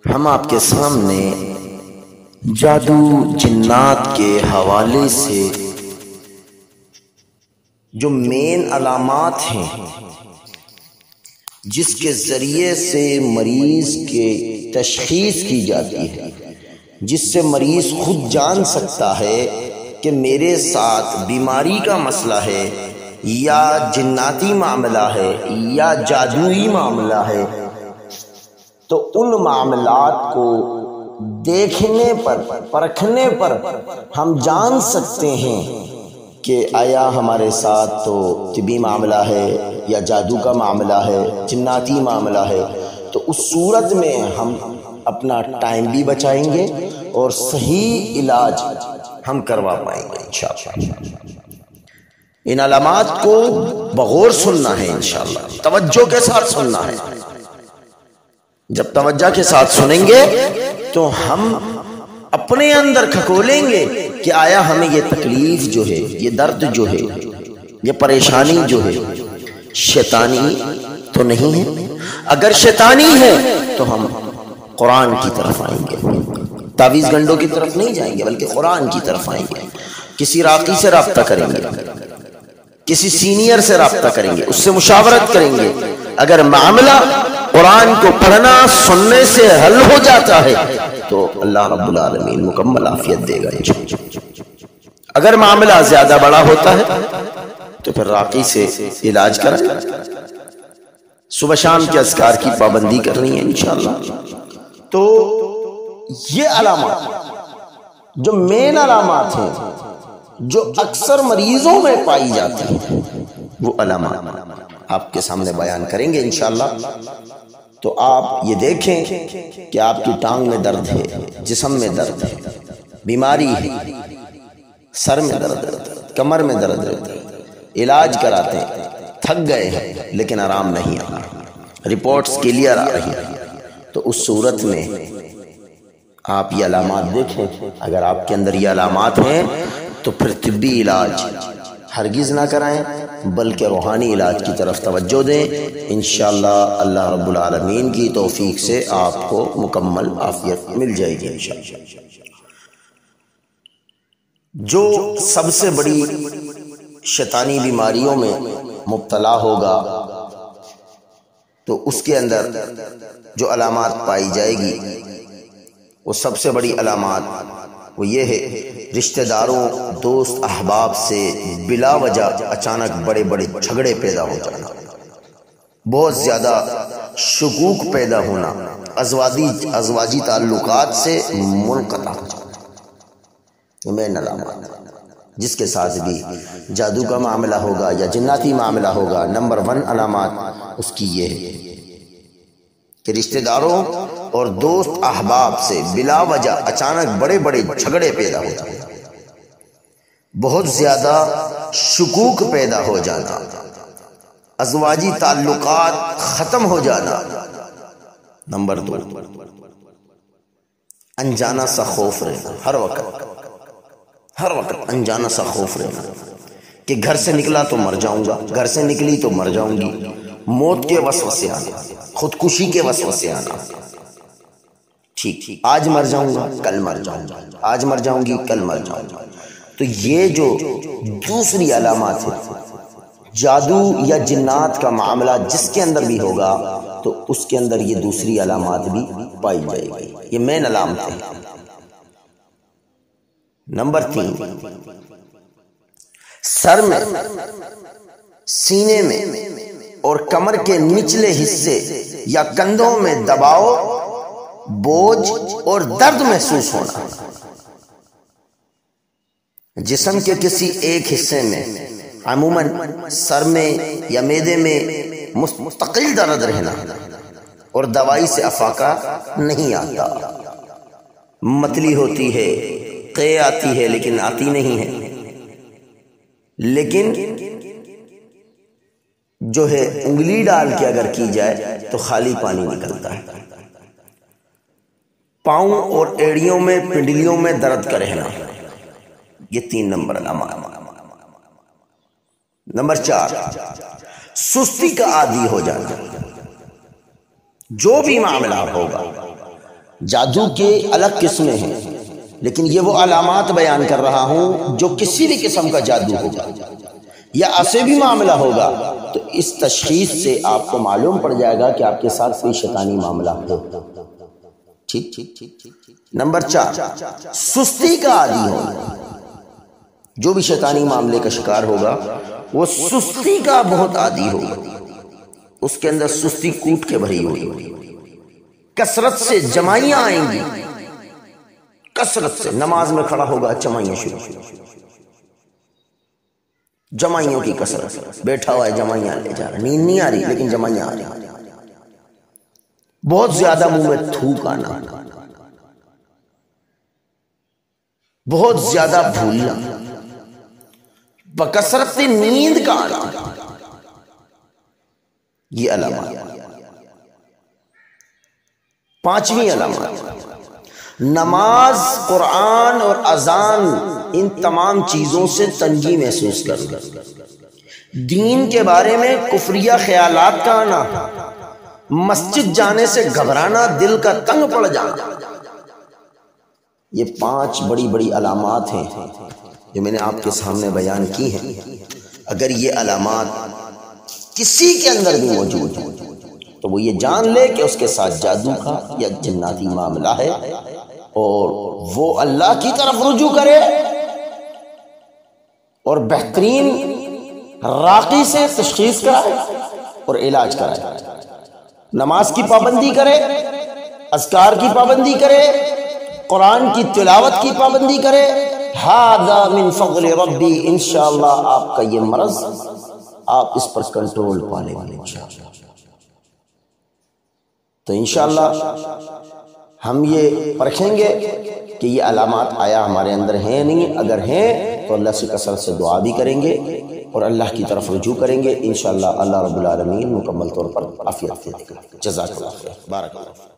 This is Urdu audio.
ہم آپ کے سامنے جادو جنات کے حوالے سے جو مین علامات ہیں جس کے ذریعے سے مریض کے تشخیص کی جاتی ہے، جس سے مریض خود جان سکتا ہے کہ میرے ساتھ بیماری کا مسئلہ ہے یا جناتی معاملہ ہے یا جادوئی معاملہ ہے، تو ان معاملات کو دیکھنے پر پرکھنے پر ہم جان سکتے ہیں کہ آیا ہمارے ساتھ تو طبی معاملہ ہے یا جادو کا معاملہ ہے، جناتی معاملہ ہے۔ تو اس صورت میں ہم اپنا ٹائم بھی بچائیں گے اور صحیح علاج ہم کروا پائیں گے انشاءاللہ۔ ان علامات کو بغور سننا ہے انشاءاللہ، توجہ کے ساتھ سننا ہے۔ جب توجہ کے ساتھ سنیں گے تو ہم اپنے اندر کھکولیں گے کہ آیا ہمیں یہ تکلیف جو ہے، یہ درد جو ہے، یہ پریشانی جو ہے شیطانی تو نہیں ہے؟ اگر شیطانی ہے تو ہم قرآن کی طرف آئیں گے، تعویذ گنڈوں کی طرف نہیں جائیں گے بلکہ قرآن کی طرف آئیں گے۔ کسی راقی سے رابطہ کریں گے، کسی سینئر سے رابطہ کریں گے، اس سے مشاورت کریں گے۔ اگر معاملہ قرآن کو پڑھنا سننے سے حل ہو جاتا ہے تو اللہ رب العالمین مکمل عافیت دے گا انشاءاللہ۔ اگر معاملہ زیادہ بڑا ہوتا ہے تو پھر راقی سے علاج کریں، صبح شام کے اذکار کی پابندی کرنی ہے انشاءاللہ۔ تو یہ علامات جو مین علامات ہیں جو اکثر مریضوں میں پائی جاتی ہیں، وہ علامات آپ کے سامنے بیان کریں گے انشاءاللہ۔ تو آپ یہ دیکھیں کہ آپ کی ٹانگ میں درد ہے، جسم میں درد ہے، بیماری ہے، سر میں درد ہے، کمر میں درد ہے، علاج کراتے ہیں، تھک گئے ہیں لیکن آرام نہیں آ رہا، رپورٹس کلیئر آ رہی ہیں، تو اس صورت میں آپ یہ علامات دیکھیں۔ اگر آپ کے اندر یہ علامات ہیں تو پھر طبی علاج ہرگز نہ کرائیں بلکہ روحانی علاج کی طرف توجہ دیں۔ انشاءاللہ اللہ رب العالمین کی توفیق سے آپ کو مکمل عافیت مل جائے گی انشاءاللہ۔ جو سب سے بڑی شیطانی بیماریوں میں مبتلا ہوگا تو اس کے اندر جو علامات پائی جائے گی، وہ سب سے بڑی علامات وہ یہ ہے، رشتہ داروں، دوست، احباب سے بلا وجہ اچانک بڑے بڑے جھگڑے پیدا ہو جانا، بہت زیادہ شکوک پیدا ہونا، ازواجی تعلقات سے منقطع ہو جانا، یہ مین علامات جس کے ساتھ بھی جادو کا معاملہ ہوگا یا جناتی معاملہ ہوگا۔ نمبر 1 علامات اس کی یہ ہے کہ رشتہ داروں اور دوست احباب سے بلا وجہ اچانک بڑے بڑے جھگڑے پیدا ہو جانا، بہت زیادہ شکوک پیدا ہو جانا، ازواجی تعلقات ختم ہو جانا۔ نمبر 2 انجانا سا خوف رہنا، ہر وقت انجانا سا خوف رہنا کہ گھر سے نکلا تو مر جاؤں گا، گھر سے نکلی تو مر جاؤں گی، موت کے وسوسے آنا، خودکشی کے وسوسے آنا، ٹھیک آج مر جاؤں گا کل مر جاؤں گا، آج مر جاؤں گی کل مر جاؤں گا۔ تو یہ جو دوسری علامات ہے، جادو یا جنات کا معاملہ جس کے اندر بھی ہوگا تو اس کے اندر یہ دوسری علامات بھی پائی جائے گی، یہ مین علامت ہے۔ نمبر 3 سر میں، سینے میں اور کمر کے نچلے حصے یا کندھوں میں دباؤ، بوجھ اور درد محسوس ہونا، جسم کے کسی ایک حصے میں، عموماً سر میں یا معدے میں مستقل درد رہنا اور دوائی سے افاقہ نہیں آتا، متلی ہوتی ہے، قے آتی ہے لیکن آتی نہیں ہے، لیکن جو ہے انگلی ڈال کے اگر کی جائے تو خالی پانی نکلتا ہے۔ پاؤں اور ایڑیوں میں، پنڈلیوں میں درد کا رہنا، یہ 3 نمبر علامات۔ نمبر 4 سستی کا عادی ہو جانا، جو بھی معاملہ ہوگا جادو کے الگ قسمیں ہیں، لیکن یہ وہ علامات بیان کر رہا ہوں جو کسی بھی قسم کا جادو ہوگا یا ایسے بھی معاملہ ہوگا تو اس تشخیص سے آپ کو معلوم پڑ جائے گا کہ آپ کے ساتھ کوئی شیطانی معاملہ ہو۔ ٹھیک۔ نمبر 4، سستی کا عادی ہونا۔ جو بھی شیطانی معاملے کا شکار ہوگا وہ سستی کا بہت عادی ہوگا، اس کے اندر سستی کوٹ کے بھری ہوئی، کثرت سے جمائیاں آئیں گی، کثرت سے نماز میں کھڑا ہوگا جمائیاں شروع، جمائیوں کی کثرت، بیٹھا ہوا ہے جمائیاں لے جا رہا، نیند نہیں آ رہی لیکن جمائیاں آ رہی، بہت زیادہ منہ میں تھوک آنا، بہت زیادہ بھولنا، بکثرت نیند کا آنا، یہ علامات۔ 5ویں علامات، نماز، قرآن اور اذان، ان تمام چیزوں سے تنگی محسوس کرنا، دین کے بارے میں کفریہ خیالات کا آنا، مسجد جانے سے گھبرانا، دل کا تنگ پڑ جانا، یہ 5 بڑی بڑی علامات ہیں جو میں نے آپ کے سامنے بیان کی ہیں۔ اگر یہ علامات کسی کے اندر بھی موجود ہیں تو وہ یہ جان لے کہ اس کے ساتھ جادو کا یا جناتی معاملہ ہے، اور وہ اللہ کی طرف رجوع کرے اور بہترین راقی سے تشخیص کرائے اور علاج کرائے، نماز کی پابندی کرے، اذکار کی پابندی کرے، قرآن کی تلاوت کی پابندی کرے، ھذا من فضل ربی، انشاءاللہ آپ کا یہ مرض آپ اس پر کنٹرول پا لیں گے۔ تو انشاءاللہ ہم یہ پرکھیں گے کہ یہ علامات آیا ہمارے اندر ہیں نہیں، اگر ہیں تو اللہ سے کثرت سے دعا بھی کریں گے اور اللہ کی طرف رجوع کریں گے، انشاءاللہ اللہ رب العالمین مکمل طور پر عافیت دے گا۔ جزاک اللہ خیر، بارک اللہ۔